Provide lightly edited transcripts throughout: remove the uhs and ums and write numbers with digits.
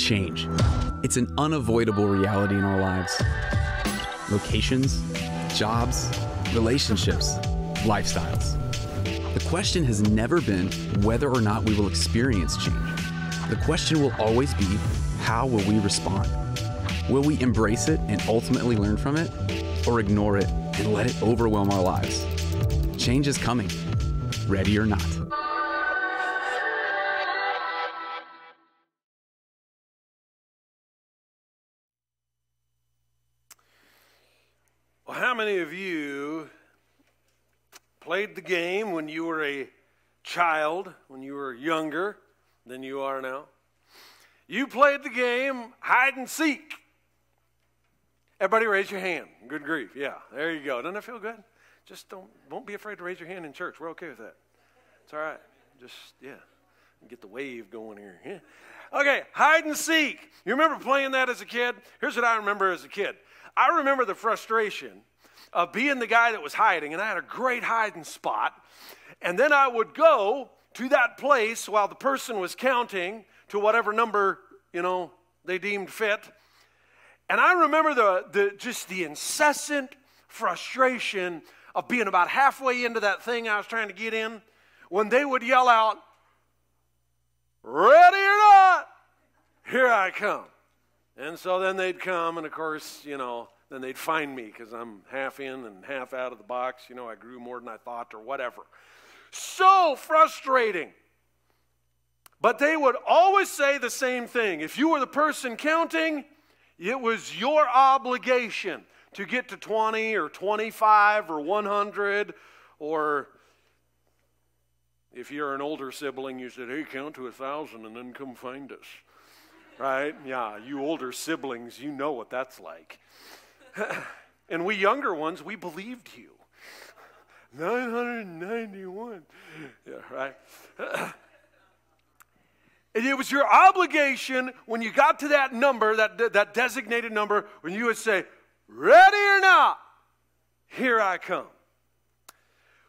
change. It's an unavoidable reality in our lives. Locations, jobs, relationships, lifestyles. The question has never been whether or not we will experience change. The question will always be, how will we respond? Will we embrace it and ultimately learn from it, or ignore it and let it overwhelm our lives? Change is coming, ready or not. Well, how many of you played the game when you were a child, when you were younger than you are now? You played the game hide and seek. Everybody raise your hand. Good grief. Yeah, there you go. Doesn't that feel good? Just won't be afraid to raise your hand in church. We're okay with that. It's all right. Just, get the wave going here. Yeah. Okay, hide and seek. You remember playing that as a kid? Here's what I remember as a kid. I remember the frustration of being the guy that was hiding, and I had a great hiding spot. And then I would go to that place while the person was counting to whatever number, they deemed fit. And I remember the incessant frustration of being about halfway into that thing I was trying to get in when they would yell out, "Ready or not, here I come." And so then they'd come, and of course, then they'd find me because I'm half in and half out of the box. I grew more than I thought or whatever. So frustrating. But they would always say the same thing. If you were the person counting, it was your obligation to get to 20 or 25 or 100, or if you're an older sibling, you said, "Hey, count to 1,000 and then come find us." Right? Yeah, you older siblings, you know what that's like. And we younger ones, we believed you. 991. Yeah, right? And it was your obligation when you got to that number, that designated number, when you would say, "Ready or not, here I come."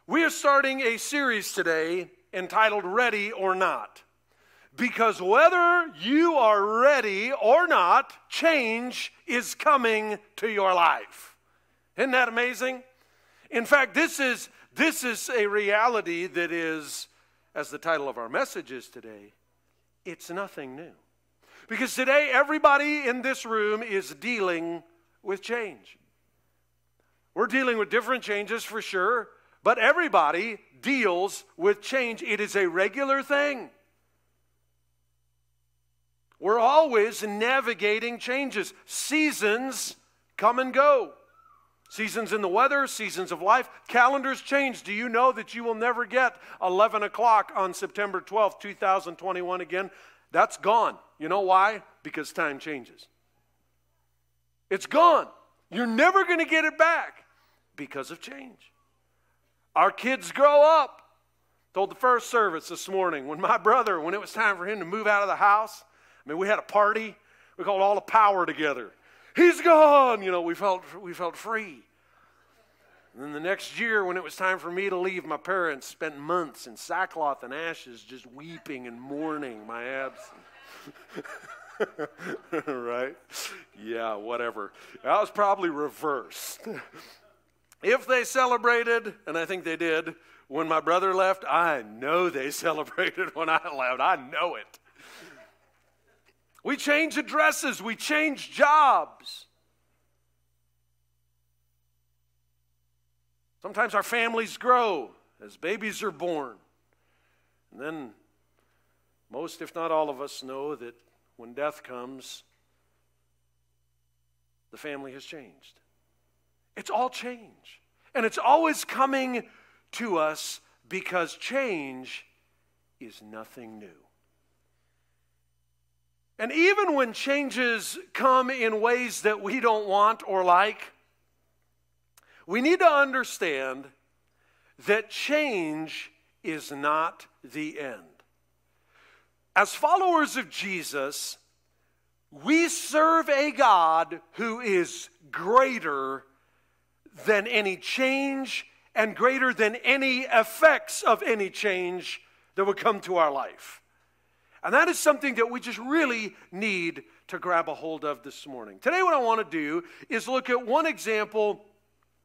We are starting a series today entitled Ready or Not. Because whether you are ready or not, change is coming to your life. Isn't that amazing? In fact, this is a reality that is, as the title of our message is today, it's nothing new. Because today, everybody in this room is dealing with change. We're dealing with different changes for sure, but everybody deals with change. It is a regular thing. We're always navigating changes. Seasons come and go. Seasons in the weather, seasons of life. Calendars change. Do you know that you will never get 11 o'clock on September 12th, 2021 again? That's gone. You know why? Because time changes. It's gone. You're never going to get it back because of change. Our kids grow up. Told the first service this morning, when it was time for him to move out of the house, we had a party. We called all the power together. He's gone. We felt free. And then the next year, when it was time for me to leave, my parents spent months in sackcloth and ashes just weeping and mourning my absence. Right? Yeah, whatever. That was probably reversed. If they celebrated, and I think they did, when my brother left, I know they celebrated when I left. I know it. We change addresses. We change jobs. Sometimes our families grow as babies are born. And then most, if not all of us, know that when death comes, the family has changed. It's all change. And it's always coming to us because change is nothing new. And even when changes come in ways that we don't want or like, we need to understand that change is not the end. As followers of Jesus, we serve a God who is greater than any change and greater than any effects of any change that would come to our life. And that is something that we just really need to grab a hold of this morning. Today what I want to do is look at one example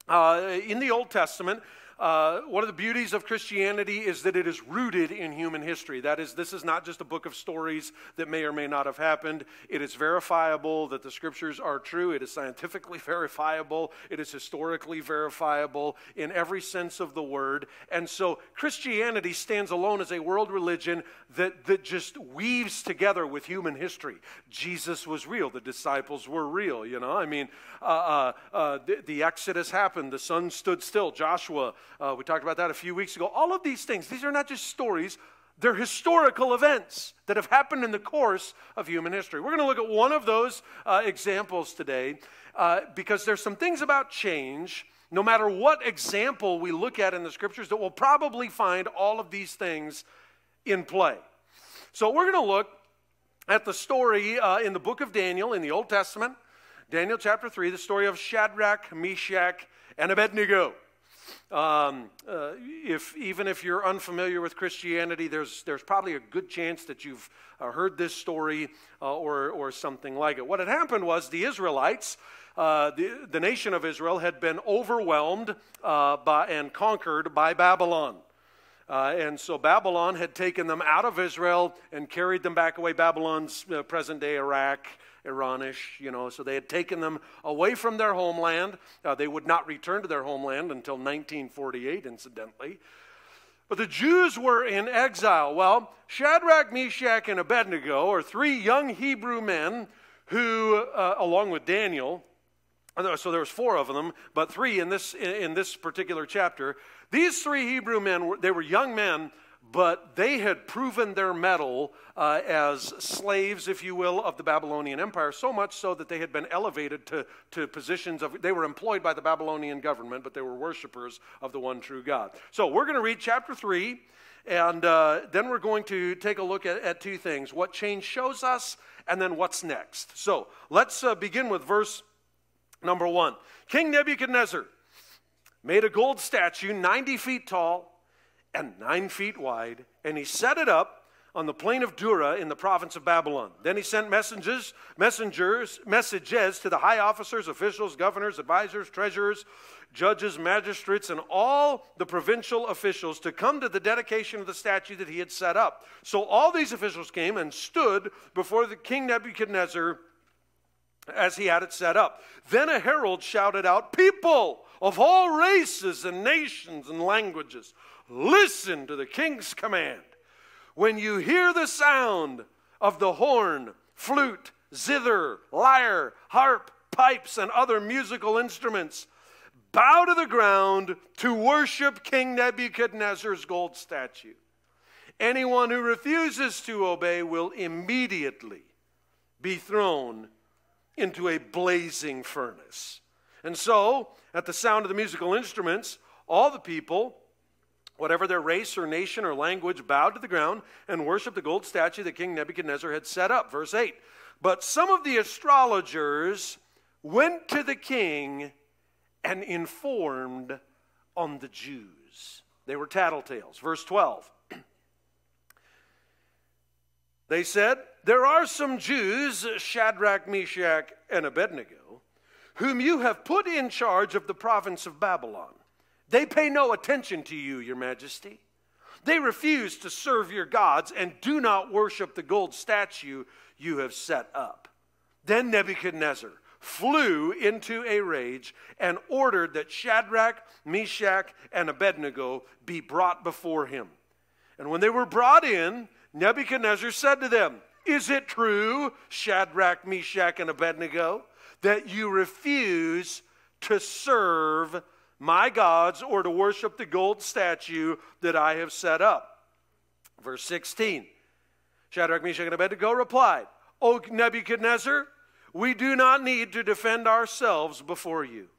in the Old Testament. One of the beauties of Christianity is that it is rooted in human history. That is, this is not just a book of stories that may or may not have happened. It is verifiable that the scriptures are true. It is scientifically verifiable. It is historically verifiable in every sense of the word. And so Christianity stands alone as a world religion that just weaves together with human history. Jesus was real. The disciples were real, you know. I mean, the Exodus happened. The sun stood still. Joshua, we talked about that a few weeks ago. All of these things, these are not just stories. They're historical events that have happened in the course of human history. We're going to look at one of those examples today because there's some things about change, no matter what example we look at in the scriptures, that we'll probably find all of these things in play. So we're going to look at the story in the book of Daniel in the Old Testament, Daniel chapter 3, the story of Shadrach, Meshach, and Abednego. Even if you're unfamiliar with Christianity, there's probably a good chance that you've heard this story or something like it. What had happened was the Israelites, the nation of Israel, had been overwhelmed and conquered by Babylon. And so Babylon had taken them out of Israel and carried them back away. Babylon's present-day Iraq, Iranish, you know, so they had taken them away from their homeland. They would not return to their homeland until 1948, incidentally. But the Jews were in exile. Well, Shadrach, Meshach, and Abednego are three young Hebrew men who, along with Daniel, so there was four of them, but three in this particular chapter. These three Hebrew men, they were young men, but they had proven their mettle as slaves, if you will, of the Babylonian Empire, so much so that they had been elevated to positions of, they were employed by the Babylonian government, but they were worshipers of the one true God. So we're going to read chapter 3, and then we're going to take a look at two things, what change shows us, and then what's next. So let's begin with verse number 1. King Nebuchadnezzar made a gold statue 90 feet tall and 9 feet wide, and he set it up on the plain of Dura in the province of Babylon. Then he sent messages to the high officers, officials, governors, advisors, treasurers, judges, magistrates, and all the provincial officials to come to the dedication of the statue that he had set up. So all these officials came and stood before the king Nebuchadnezzar as he had it set up. Then a herald shouted out, "People of all races and nations and languages, listen to the king's command. When you hear the sound of the horn, flute, zither, lyre, harp, pipes, and other musical instruments, bow to the ground to worship King Nebuchadnezzar's gold statue. Anyone who refuses to obey will immediately be thrown into a blazing furnace." And so, at the sound of the musical instruments, all the people, whatever their race or nation or language, bowed to the ground and worshiped the gold statue that King Nebuchadnezzar had set up. Verse 8, but some of the astrologers went to the king and informed on the Jews. They were tattletales. Verse 12, they said, there are some Jews, Shadrach, Meshach, and Abednego, whom you have put in charge of the province of Babylon. They pay no attention to you, your majesty. They refuse to serve your gods and do not worship the gold statue you have set up. Then Nebuchadnezzar flew into a rage and ordered that Shadrach, Meshach, and Abednego be brought before him. And when they were brought in, Nebuchadnezzar said to them, is it true, Shadrach, Meshach, and Abednego, that you refuse to serve my gods or to worship the gold statue that I have set up? Verse 16, Shadrach, Meshach, and Abednego replied, O Nebuchadnezzar, we do not need to defend ourselves before you.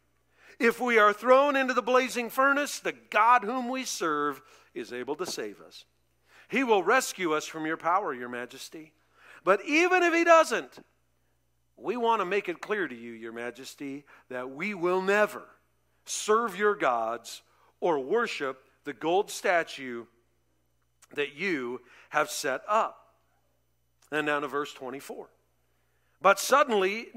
If we are thrown into the blazing furnace, the God whom we serve is able to save us. He will rescue us from your power, your majesty. But even if he doesn't, we want to make it clear to you, your majesty, that we will never serve your gods or worship the gold statue that you have set up. And down to verse 24. But suddenly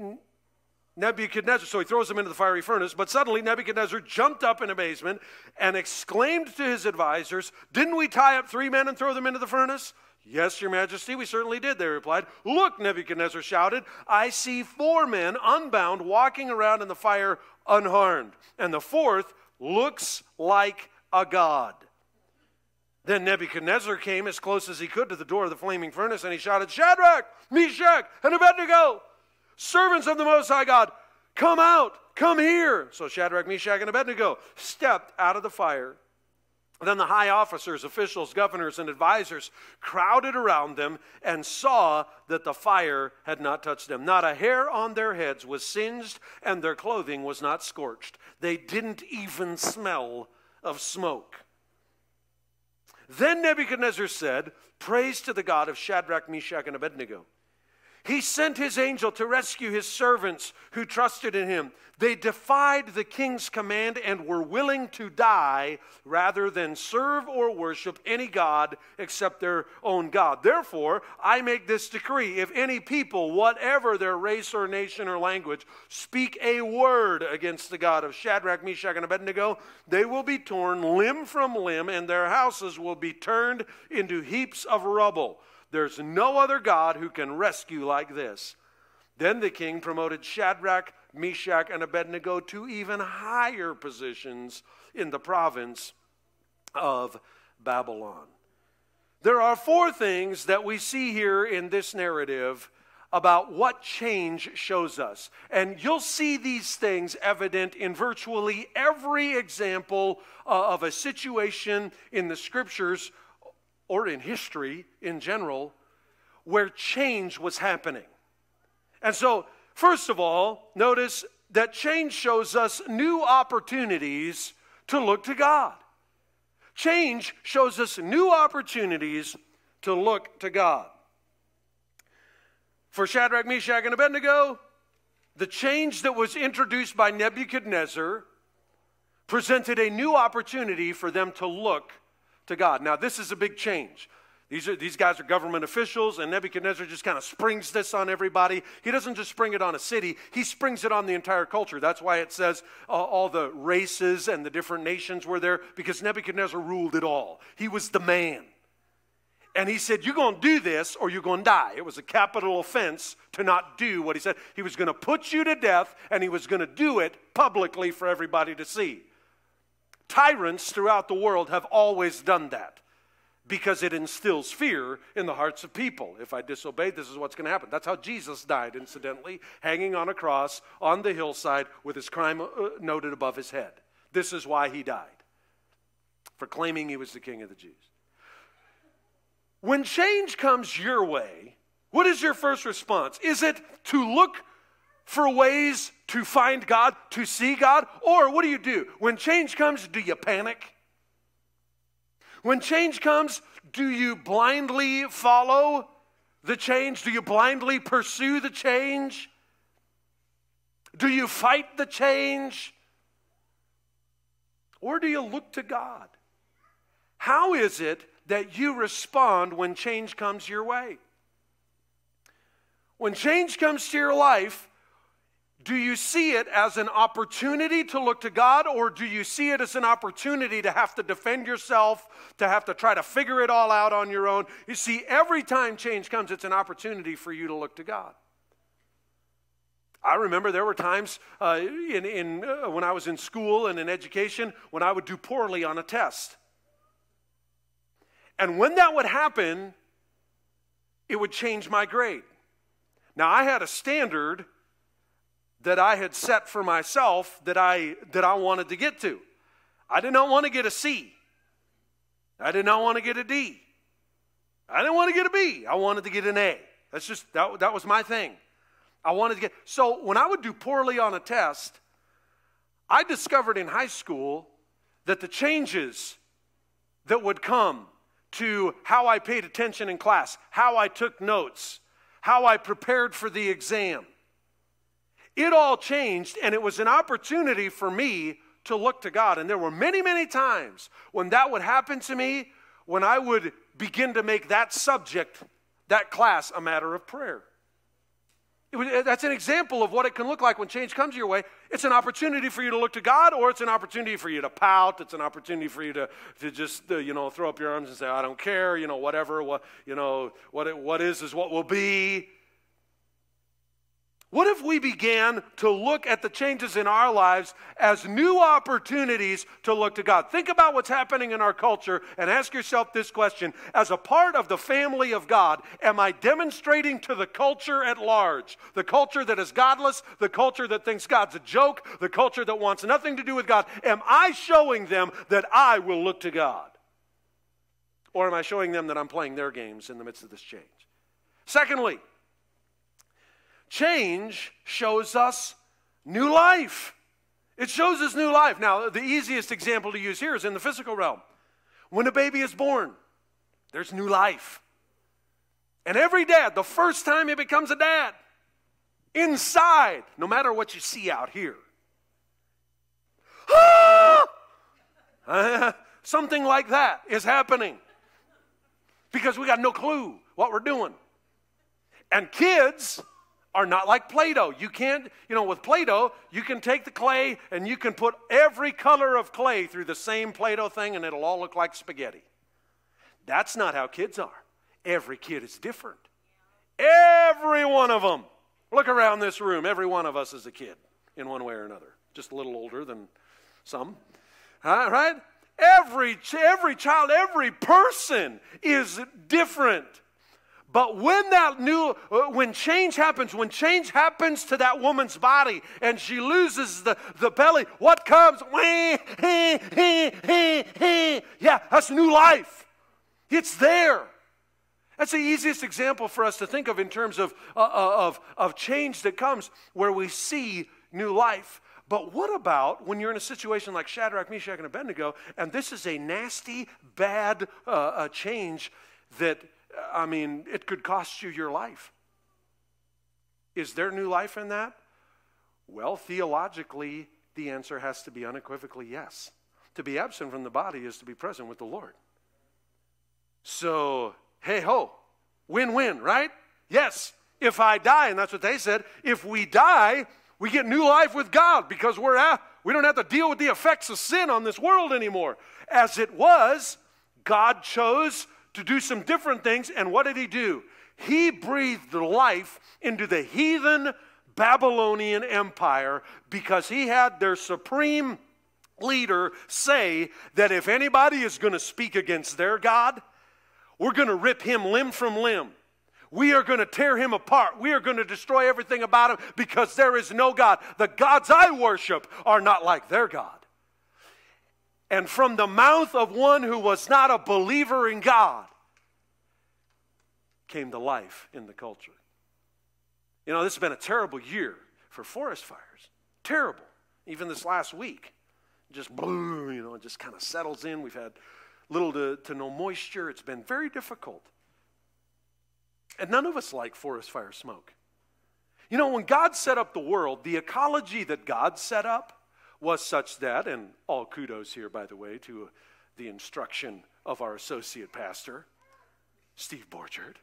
Nebuchadnezzar, so he throws him into the fiery furnace, but suddenly Nebuchadnezzar jumped up in amazement and exclaimed to his advisors, "Didn't we tie up 3 men and throw them into the furnace?" "Yes, your majesty, we certainly did," they replied. "Look," Nebuchadnezzar shouted, "I see 4 men unbound walking around in the fire unharmed, and the 4th looks like a god." Then Nebuchadnezzar came as close as he could to the door of the flaming furnace, and he shouted, "Shadrach, Meshach, and Abednego, servants of the Most High God, come out, come here." So Shadrach, Meshach, and Abednego stepped out of the fire. Then the high officers, officials, governors, and advisors crowded around them and saw that the fire had not touched them. Not a hair on their heads was singed, and their clothing was not scorched. They didn't even smell of smoke. Then Nebuchadnezzar said, "Praise to the God of Shadrach, Meshach, and Abednego. He sent his angel to rescue his servants who trusted in him. They defied the king's command and were willing to die rather than serve or worship any god except their own God. Therefore, I make this decree. If any people, whatever their race or nation or language, speak a word against the God of Shadrach, Meshach, and Abednego, they will be torn limb from limb, and their houses will be turned into heaps of rubble. There's no other God who can rescue like this." Then the king promoted Shadrach, Meshach, and Abednego to even higher positions in the province of Babylon. There are 4 things that we see here in this narrative about what change shows us. And you'll see these things evident in virtually every example of a situation in the scriptures or in history in general, where change was happening. And so, first of all, notice that change shows us new opportunities to look to God. Change shows us new opportunities to look to God. For Shadrach, Meshach, and Abednego, the change that was introduced by Nebuchadnezzar presented a new opportunity for them to look to God. Now, this is a big change. These guys are government officials, and Nebuchadnezzar just kind of springs this on everybody. He doesn't just spring it on a city, he springs it on the entire culture. That's why it says all the races and the different nations were there, because Nebuchadnezzar ruled it all. He was the man. And he said, "You're going to do this or you're going to die." It was a capital offense to not do what he said. He was going to put you to death, and he was going to do it publicly for everybody to see. Tyrants throughout the world have always done that because it instills fear in the hearts of people. If I disobey, this is what's going to happen. That's how Jesus died, incidentally, hanging on a cross on the hillside with his crime noted above his head. This is why he died, for claiming he was the King of the Jews. When change comes your way, what is your first response? Is it to look for ways to find God, to see God? Or what do? When change comes, do you panic? When change comes, do you blindly follow the change? Do you blindly pursue the change? Do you fight the change? Or do you look to God? How is it that you respond when change comes your way? When change comes to your life, do you see it as an opportunity to look to God, or do you see it as an opportunity to have to defend yourself, to have to try to figure it all out on your own? You see, every time change comes, it's an opportunity for you to look to God. I remember there were times when I was in school and in education when I would do poorly on a test. And when that would happen, it would change my grade. Now, I had a standard that I had set for myself that I wanted to get to. I did not want to get a C. I did not want to get a D. I didn't want to get a B. I wanted to get an A. That's just, that was my thing. I wanted to get, so when I would do poorly on a test, I discovered in high school that the changes that would come to how I paid attention in class, how I took notes, how I prepared for the exam, it all changed, and it was an opportunity for me to look to God. And there were many, many times when that would happen to me, when I would begin to make that subject that class a matter of prayer. That's an example of what it can look like when change comes your way. It's an opportunity for you to look to God, or it's an opportunity for you to pout. It's an opportunity for you to just throw up your arms and say, I don't care, whatever, what is what will be. What if we began to look at the changes in our lives as new opportunities to look to God? Think about what's happening in our culture and ask yourself this question. As a part of the family of God, am I demonstrating to the culture at large, the culture that is godless, the culture that thinks God's a joke, the culture that wants nothing to do with God, am I showing them that I will look to God? Or am I showing them that I'm playing their games in the midst of this change? Secondly, change shows us new life. It shows us new life. Now, the easiest example to use here is in the physical realm. When a baby is born, there's new life. And every dad, the first time he becomes a dad, inside, no matter what you see out here, something like that is happening. Because we got no clue what we're doing. And kids are not like Play-Doh. You can't, with Play-Doh, you can take the clay and you can put every color of clay through the same Play-Doh thing and it'll all look like spaghetti. That's not how kids are. Every kid is different. Every one of them. Look around this room. Every one of us is a kid in one way or another. Just a little older than some. Right? Every child, every person is different. But when change happens to that woman's body and she loses the belly, what comes? Yeah, that's new life. It's there. That's the easiest example for us to think of in terms of change that comes where we see new life. But what about when you're in a situation like Shadrach, Meshach, and Abednego, and this is a nasty, bad change that, it could cost you your life? Is there new life in that? Well, theologically, the answer has to be unequivocally yes. To be absent from the body is to be present with the Lord. So, hey ho, win-win, right? Yes, if I die, and that's what they said, if we die, we get new life with God because we don't have to deal with the effects of sin on this world anymore. As it was, God chose to do some different things, and what did he do? He breathed life into the heathen Babylonian Empire because he had their supreme leader say that if anybody is going to speak against their God, we're going to rip him limb from limb. We are going to tear him apart. We are going to destroy everything about him because there is no God. The gods I worship are not like their God. And from the mouth of one who was not a believer in God came the life in the culture. This has been a terrible year for forest fires. Terrible. Even this last week. Just it just kind of settles in. We've had little to no moisture. It's been very difficult. And none of us like forest fire smoke. When God set up the world, the ecology that God set up was such that, and all kudos here, by the way, to the instruction of our associate pastor, Steve Borchard.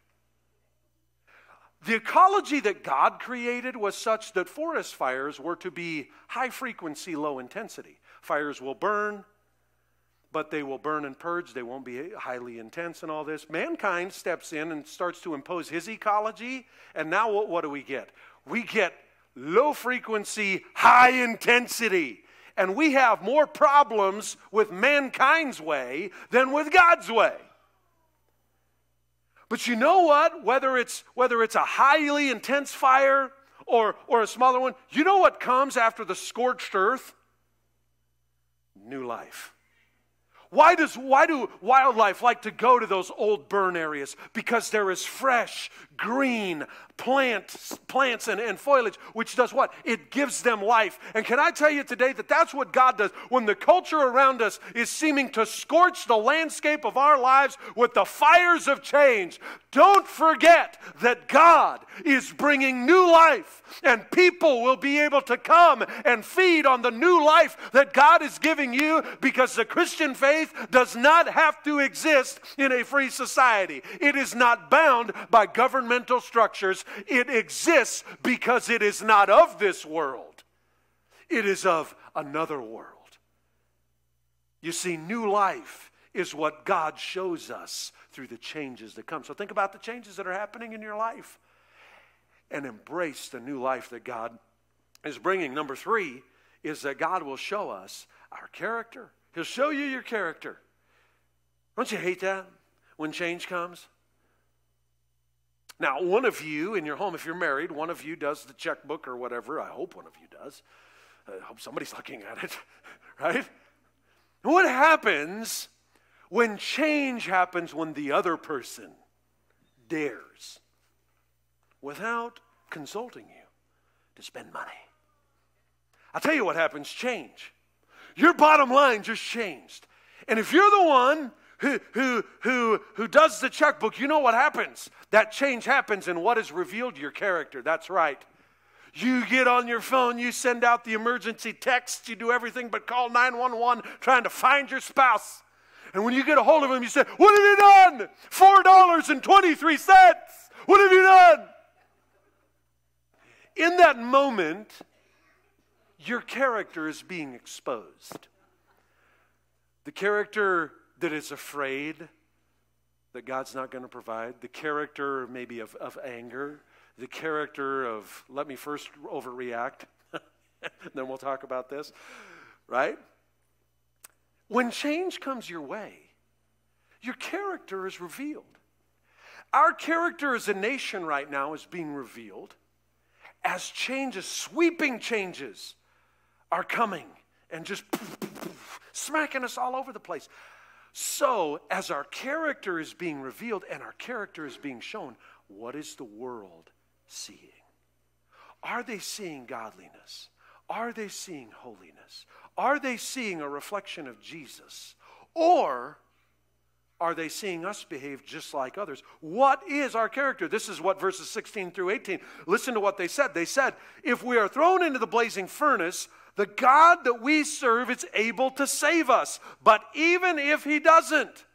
The ecology that God created was such that forest fires were to be high frequency, low intensity. Fires will burn, but they will burn and purge. They won't be highly intense and all this. Mankind steps in and starts to impose his ecology, and now what do we get? We get low frequency, high intensity. And we have more problems with mankind's way than with God's way. But you know what? Whether it's a highly intense fire or a smaller one, you know what comes after the scorched earth? New life. Why do wildlife like to go to those old burn areas? Because there is fresh, green plants and foliage, which does what? It gives them life. And can I tell you today that that's what God does when the culture around us is seeming to scorch the landscape of our lives with the fires of change? Don't forget that God is bringing new life, and people will be able to come and feed on the new life that God is giving you, because the Christian faith does not have to exist in a free society. It is not bound by governmental structures. It exists because it is not of this world. It is of another world. You see, new life is what God shows us through the changes that come. So think about the changes that are happening in your life and embrace the new life that God is bringing. Number 3 is that God will show us our character. He'll show you your character. Don't you hate that when change comes? Now, one of you in your home, if you're married, one of you does the checkbook or whatever. I hope one of you does. I hope somebody's looking at it, right? What happens when change happens when the other person dares, without consulting you, to spend money? I'll tell you what happens, change. Your bottom line just changed. And if you're the one who does the checkbook, you know what happens. That change happens, and what is revealed? Your character. That's right. You get on your phone, you send out the emergency text, you do everything but call 911 trying to find your spouse. And when you get a hold of him, you say, "What have you done? $4.23. What have you done?" In that moment, your character is being exposed. The character that is afraid that God's not going to provide, the character maybe of anger, the character of, let me first overreact, then we'll talk about this, right? When change comes your way, your character is revealed. Our character as a nation right now is being revealed as changes, sweeping changes are coming and just smacking us all over the place. So, as our character is being revealed and our character is being shown, what is the world seeing? Are they seeing godliness? Are they seeing holiness? Are they seeing a reflection of Jesus? Or are they seeing us behave just like others? What is our character? This is what verses 16 through 18. Listen to what they said. They said, "If we are thrown into the blazing furnace, the God that we serve is able to save us. But even if he doesn't."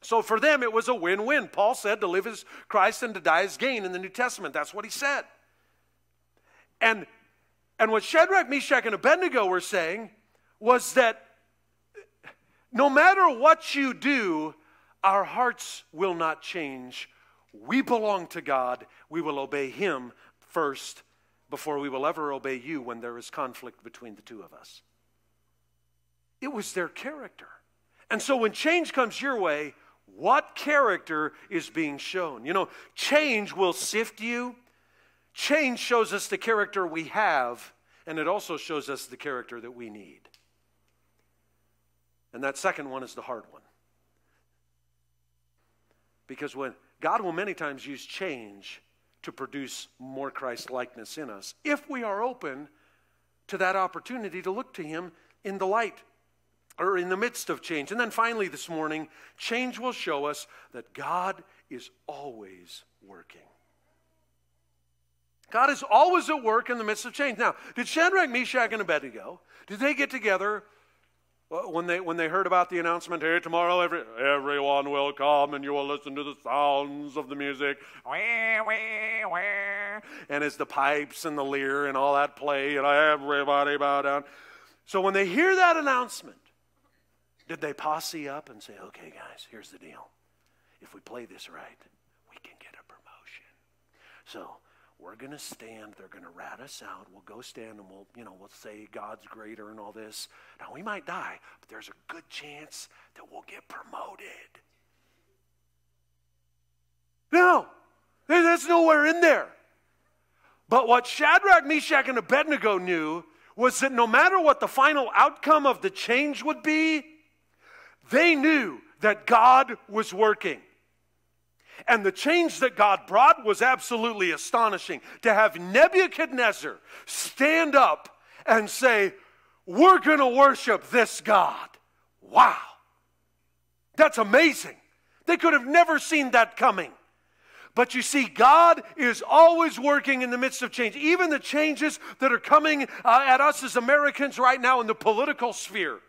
So for them, it was a win-win. Paul said to live as Christ and to die as gain in the New Testament. That's what he said. And what Shadrach, Meshach, and Abednego were saying was that no matter what you do, our hearts will not change. We belong to God. We will obey him first before we will ever obey you when there is conflict between the two of us. It was their character. And so when change comes your way, what character is being shown? You know, change will sift you. Change shows us the character we have, and it also shows us the character that we need. And that second one is the hard one. Because when God will many times use change to produce more Christ-likeness in us, if we are open to that opportunity to look to him in the light or in the midst of change. And then finally this morning, change will show us that God is always working. God is always at work in the midst of change. Now, did Shadrach, Meshach, and Abednego, did they get together when they heard about the announcement, "Hey, tomorrow everyone will come and you will listen to the sounds of the music," and as the pipes and the lyre and all that play, and everybody bow down. So when they hear that announcement, did they posse up and say, "Okay, guys, here's the deal. If we play this right, we can get a promotion. So we're going to stand. They're going to rat us out. We'll go stand and we'll say God's greater and all this. Now, we might die, but there's a good chance that we'll get promoted." No, that's nowhere in there. But what Shadrach, Meshach, and Abednego knew was that no matter what the final outcome of the change would be, they knew that God was working. And the change that God brought was absolutely astonishing. To have Nebuchadnezzar stand up and say, "We're going to worship this God." Wow. That's amazing. They could have never seen that coming. But you see, God is always working in the midst of change. Even the changes that are coming at us as Americans right now in the political sphere.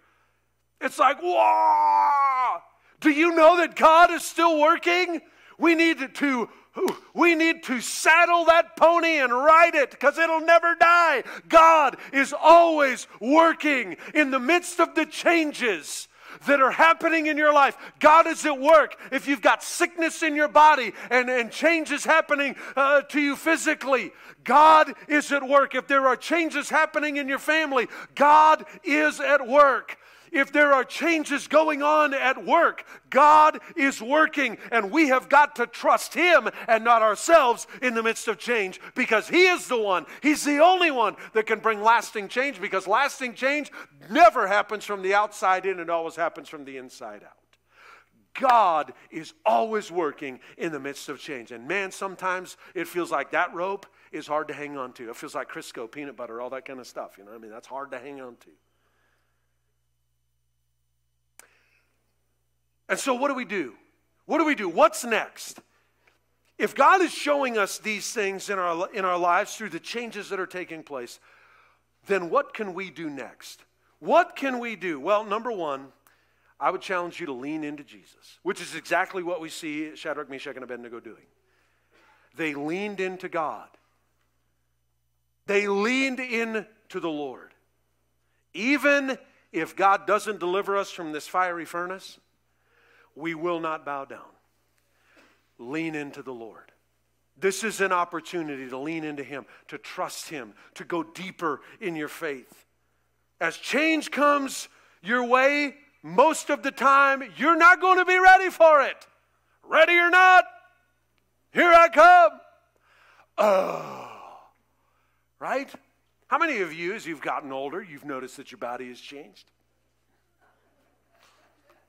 It's like, whoa! Do you know that God is still working? We need to saddle that pony and ride it because it'll never die. God is always working in the midst of the changes that are happening in your life. God is at work. If you've got sickness in your body and changes happening to you physically, God is at work. If there are changes happening in your family, God is at work. If there are changes going on at work, God is working, and we have got to trust Him and not ourselves in the midst of change, because He is the one. He's the only one that can bring lasting change, because lasting change never happens from the outside in. It always happens from the inside out. God is always working in the midst of change. And man, sometimes it feels like that rope is hard to hang on to. It feels like Crisco, peanut butter, all that kind of stuff. You know what I mean? That's hard to hang on to. And so what do we do? What do we do? What's next? If God is showing us these things in our lives through the changes that are taking place, then what can we do next? What can we do? Well, number one, I would challenge you to lean into Jesus, which is exactly what we see Shadrach, Meshach, and Abednego doing. They leaned into God. They leaned into the Lord. Even if God doesn't deliver us from this fiery furnace, we will not bow down. Lean into the Lord. This is an opportunity to lean into Him, to trust Him, to go deeper in your faith. As change comes your way, most of the time, you're not going to be ready for it. Ready or not, here I come. Oh, right? How many of you, as you've gotten older, you've noticed that your body has changed?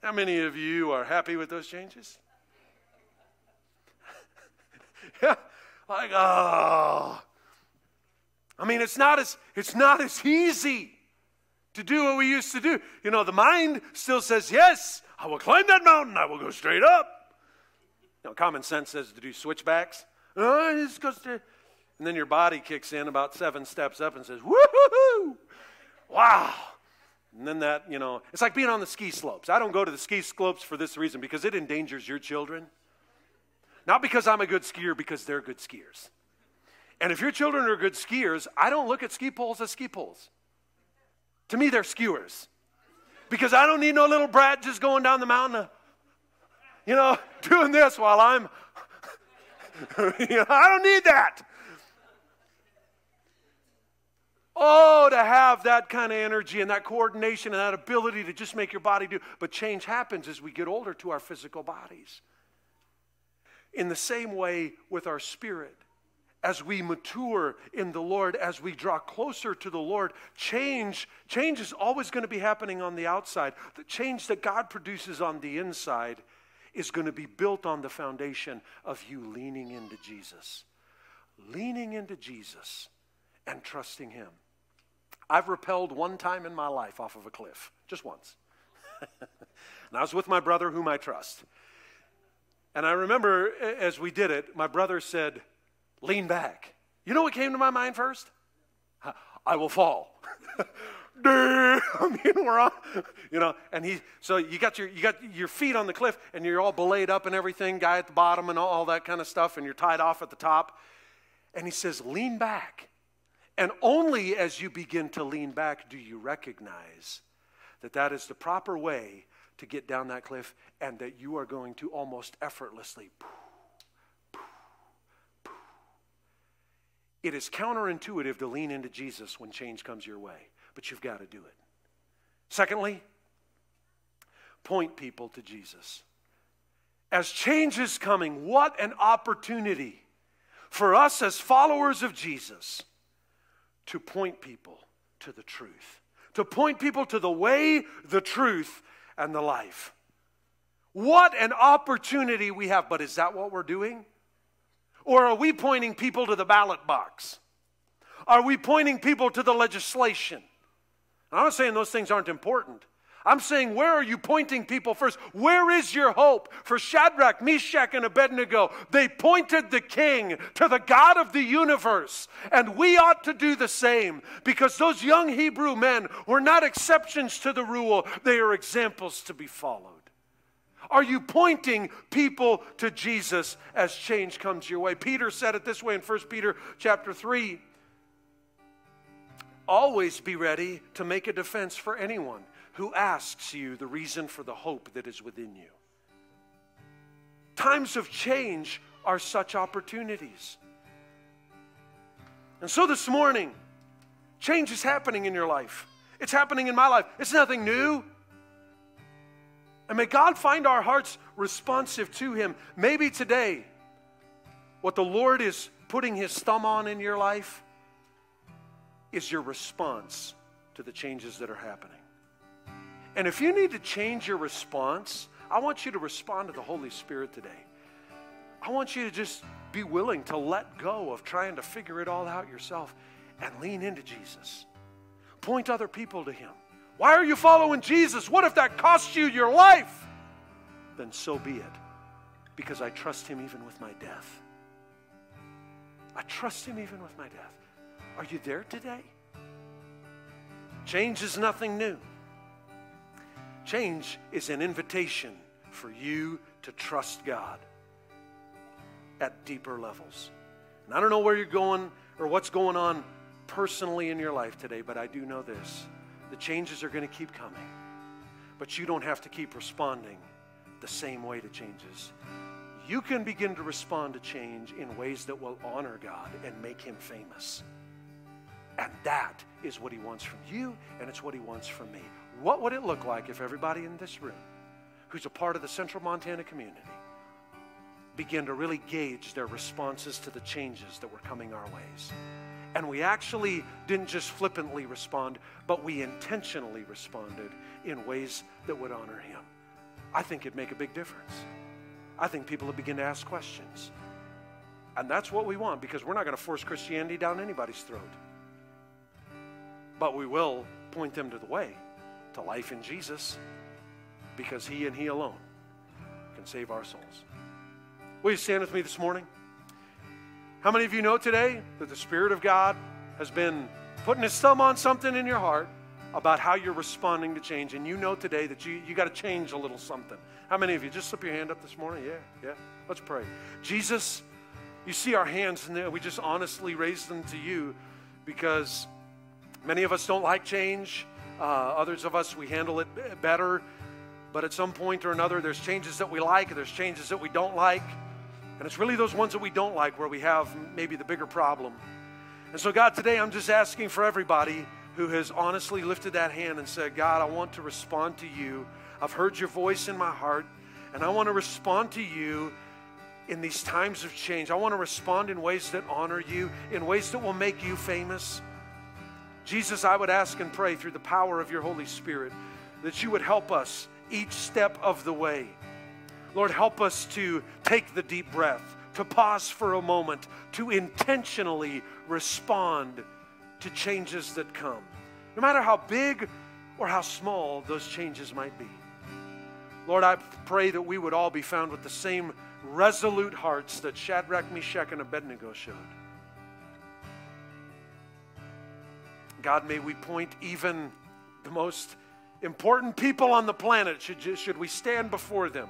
How many of you are happy with those changes? Yeah, like, oh. I mean, it's not as easy to do what we used to do. You know, the mind still says, yes, I will climb that mountain. I will go straight up. You know, common sense says to do switchbacks. Oh, just go straight. And then your body kicks in about 7 steps up and says, woo-hoo-hoo, wow. And then that, you know, it's like being on the ski slopes. I don't go to the ski slopes for this reason, because it endangers your children. Not because I'm a good skier, because they're good skiers. And if your children are good skiers, I don't look at ski poles as ski poles. To me, they're skewers. Because I don't need no little brat just going down the mountain, you know, doing this while I'm, you know, I don't need that. Oh, to have that kind of energy and that coordination and that ability to just make your body do. But change happens as we get older to our physical bodies. In the same way with our spirit, as we mature in the Lord, as we draw closer to the Lord, change is always going to be happening on the outside. The change that God produces on the inside is going to be built on the foundation of you leaning into Jesus. Leaning into Jesus and trusting Him. I've rappelled one time in my life off of a cliff, just once. And I was with my brother, whom I trust. And I remember as we did it, my brother said, lean back. You know what came to my mind first? I will fall. I mean, we're on, you know, and so you got your feet on the cliff, and you're all belayed up and everything, guy at the bottom and all that kind of stuff, and you're tied off at the top. And he says, lean back. And only as you begin to lean back do you recognize that that is the proper way to get down that cliff, and that you are going to almost effortlessly. It is counterintuitive to lean into Jesus when change comes your way, but you've got to do it. Secondly, point people to Jesus. As change is coming, what an opportunity for us as followers of Jesus to point people to the truth, to point people to the way, the truth, and the life. What an opportunity we have. But is that what we're doing? Or are we pointing people to the ballot box? Are we pointing people to the legislation? I'm not saying those things aren't important. I'm saying, where are you pointing people first? Where is your hope? For Shadrach, Meshach, and Abednego, they pointed the king to the God of the universe. And we ought to do the same, because those young Hebrew men were not exceptions to the rule. They are examples to be followed. Are you pointing people to Jesus as change comes your way? Peter said it this way in 1 Peter chapter 3. Always be ready to make a defense for anyone who asks you the reason for the hope that is within you. Times of change are such opportunities. And so this morning, change is happening in your life. It's happening in my life. It's nothing new. And may God find our hearts responsive to Him. Maybe today, what the Lord is putting His thumb on in your life is your response to the changes that are happening. And if you need to change your response, I want you to respond to the Holy Spirit today. I want you to just be willing to let go of trying to figure it all out yourself and lean into Jesus. Point other people to Him. Why are you following Jesus? What if that costs you your life? Then so be it, because I trust Him even with my death. I trust Him even with my death. Are you there today? Change is nothing new. Change is an invitation for you to trust God at deeper levels. And I don't know where you're going or what's going on personally in your life today, but I do know this. The changes are going to keep coming. But you don't have to keep responding the same way to changes. You can begin to respond to change in ways that will honor God and make Him famous. And that is what He wants from you, and it's what He wants from me. What would it look like if everybody in this room who's a part of the Central Montana community began to really gauge their responses to the changes that were coming our ways? And we actually didn't just flippantly respond, but we intentionally responded in ways that would honor Him. I think it'd make a big difference. I think people would begin to ask questions. And that's what we want, because we're not going to force Christianity down anybody's throat. But we will point them to the way, to life in Jesus, because He and He alone can save our souls. Will you stand with me this morning? How many of you know today that the Spirit of God has been putting His thumb on something in your heart about how you're responding to change, and you know today that you got to change a little something? How many of you? Just slip your hand up this morning. Yeah. Let's pray. Jesus, you see our hands, and we just honestly raise them to you, because many of us don't like change. Others of us, we handle it better. But at some point or another, there's changes that we like, there's changes that we don't like. And it's really those ones that we don't like where we have maybe the bigger problem. And so, God, today I'm just asking for everybody who has honestly lifted that hand and said, God, I want to respond to you. I've heard your voice in my heart, and I want to respond to you in these times of change. I want to respond in ways that honor you, in ways that will make you famous. Jesus, I would ask and pray through the power of your Holy Spirit that you would help us each step of the way. Lord, help us to take the deep breath, to pause for a moment, to intentionally respond to changes that come, no matter how big or how small those changes might be. Lord, I pray that we would all be found with the same resolute hearts that Shadrach, Meshach, and Abednego showed. God, may we point even the most important people on the planet, should we stand before them,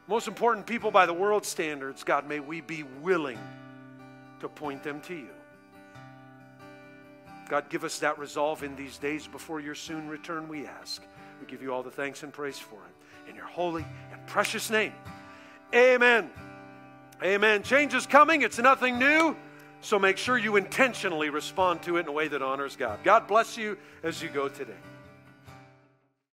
most important people by the world's standards, God, may we be willing to point them to you. God, give us that resolve in these days before your soon return, we ask. We give you all the thanks and praise for it. In your holy and precious name, amen. Amen. Change is coming. It's nothing new. So make sure you intentionally respond to it in a way that honors God. God bless you as you go today.